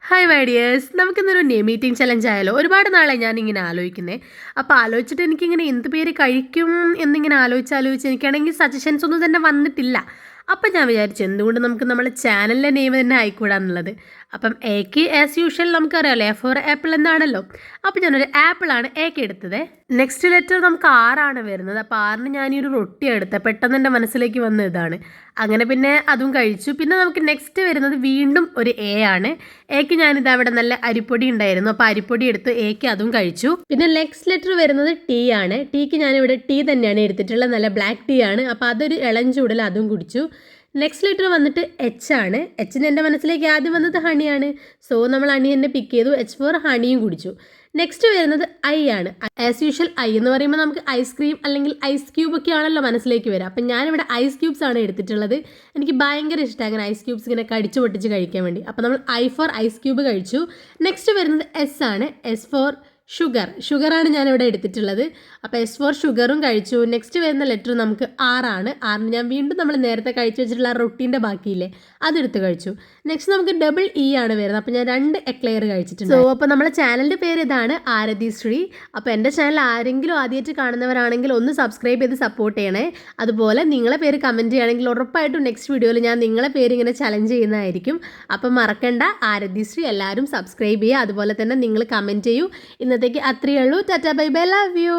Hi my dears, നമുക്കിന്നൊരു name meeting challenge ആയാലോ? ഒരുപാട് നാളെ ഞാനിങ്ങനെ ആലോചിക്കുന്നത്. അപ്പോൾ ആലോചിച്ചിട്ട് എനിക്കിങ്ങനെ എന്ത് പേര് കഴിക്കും എന്നിങ്ങനെ ആലോചിച്ച് എനിക്കാണെങ്കിൽ സജഷൻസ് ഒന്നും തന്നെ വന്നിട്ടില്ല. അപ്പം ഞാൻ വിചാരിച്ചു എന്തുകൊണ്ട് നമുക്ക് നമ്മുടെ ചാനലിൻ്റെ നെയിം തന്നെ ആയിക്കൂടാന്നുള്ളത്. അപ്പം എക്ക് ആസ് യൂഷ്വൽ നമുക്കറിയാമല്ലോ, എ ഫോർ ആപ്പിൾ എന്നാണല്ലോ. അപ്പോൾ ഞാനൊരു ആപ്പിളാണ് എക്ക് എടുത്തത്. നെക്സ്റ്റ് ലെറ്റർ നമുക്ക് ആറാണ് വരുന്നത്. അപ്പോൾ ആറിന് ഞാനൊരു റൊട്ടി എടുത്തത്. പെട്ടെന്ന് എൻ്റെ മനസ്സിലേക്ക് വന്ന ഇതാണ്. അങ്ങനെ പിന്നെ അതും കഴിച്ചു. പിന്നെ നമുക്ക് നെക്സ്റ്റ് വരുന്നത് വീണ്ടും ഒരു എ ആണ്. എക്ക് ഞാനിത് അവിടെ നല്ല അരിപ്പൊടി ഉണ്ടായിരുന്നു, അപ്പോൾ അരിപ്പൊടി എടുത്ത് എക്ക് അതും കഴിച്ചു. പിന്നെ നെക്സ്റ്റ് ലെറ്റർ വരുന്നത് ടി ആണ്. ടീക്ക് ഞാനിവിടെ ടീ തന്നെയാണ് എടുത്തിട്ടുള്ളത്, നല്ല ബ്ലാക്ക് ടീ ആണ്. അപ്പോൾ അതൊരു ഇളം ചൂടിൽ അതും കുടിച്ചു. നെക്സ്റ്റ് ലെറ്റർ വന്നിട്ട് എച്ച് ആണ്. എച്ചിന് എൻ്റെ മനസ്സിലേക്ക് ആദ്യം വന്നത് ഹണിയാണ്. സോ നമ്മൾ ഹണി തന്നെ പിക്ക് ചെയ്തു. എച്ച് ഫോർ ഹണിയും കുടിച്ചു. നെക്സ്റ്റ് വരുന്നത് ഐ ആണ്. ആസ് യൂഷ്വൽ ഐ എന്ന് പറയുമ്പോൾ നമുക്ക് ഐസ്ക്രീം അല്ലെങ്കിൽ ഐസ് ക്യൂബ് ഒക്കെ ആണല്ലോ മനസ്സിലേക്ക് വരിക. അപ്പം ഞാനിവിടെ ഐസ് ക്യൂബ്സ് ആണ് എടുത്തിട്ടുള്ളത്. എനിക്ക് ഭയങ്കര ഇഷ്ടമാണ് അങ്ങനെ ഐസ് ക്യൂബ്സ് ഇങ്ങനെ കടിച്ചു പൊട്ടിച്ച് കഴിക്കാൻ വേണ്ടി. അപ്പോൾ നമ്മൾ ഐ ഫോർ ഐസ് ക്യൂബ് കഴിച്ചു. നെക്സ്റ്റ് വരുന്നത് എസ് ആണ്. എസ് ഫോർ ഷുഗറാണ് ഞാനിവിടെ എടുത്തിട്ടുള്ളത്. അപ്പോൾ എസ് ഫോർ ഷുഗറും കഴിച്ചു. നെക്സ്റ്റ് വരുന്ന ലെറ്റർ നമുക്ക് ആറാണ്. ആറിന് ഞാൻ വീണ്ടും നമ്മൾ നേരത്തെ കഴിച്ചു വെച്ചിട്ടുള്ള റൊട്ടീൻ്റെ ബാക്കിയില്ലേ, അതെടുത്ത് കഴിച്ചു. നെക്സ്റ്റ് നമുക്ക് ഡബിൾ ഇ ആണ് വരുന്നത്. അപ്പോൾ ഞാൻ 2 എക്ലെയർ കഴിച്ചിട്ടുണ്ട്. സോ അപ്പോൾ നമ്മുടെ ചാനലിൻ്റെ പേര് ഇതാണ്, ആരതി ശ്രീ. അപ്പോൾ എൻ്റെ ചാനൽ ആരെങ്കിലും ആദ്യമായിട്ട് കാണുന്നവരാണെങ്കിൽ ഒന്ന് സബ്സ്ക്രൈബ് ചെയ്ത് സപ്പോർട്ട് ചെയ്യണേ. അതുപോലെ നിങ്ങളെ പേര് കമൻറ്റ് ചെയ്യുകയാണെങ്കിൽ ഉറപ്പായിട്ടും നെക്സ്റ്റ് വീഡിയോയിൽ ഞാൻ നിങ്ങളെ പേര് ഇങ്ങനെ ചലഞ്ച് ചെയ്യുന്നതായിരിക്കും. അപ്പം മറക്കണ്ട, ആരതി ശ്രീ എല്ലാവരും സബ്സ്ക്രൈബ് ചെയ്യുക. അതുപോലെ തന്നെ നിങ്ങൾ കമൻറ്റ് ചെയ്യൂ. ഇന്നത്തേക്ക് അത്രയേ ഉള്ളൂ. Tata bye bye, love you.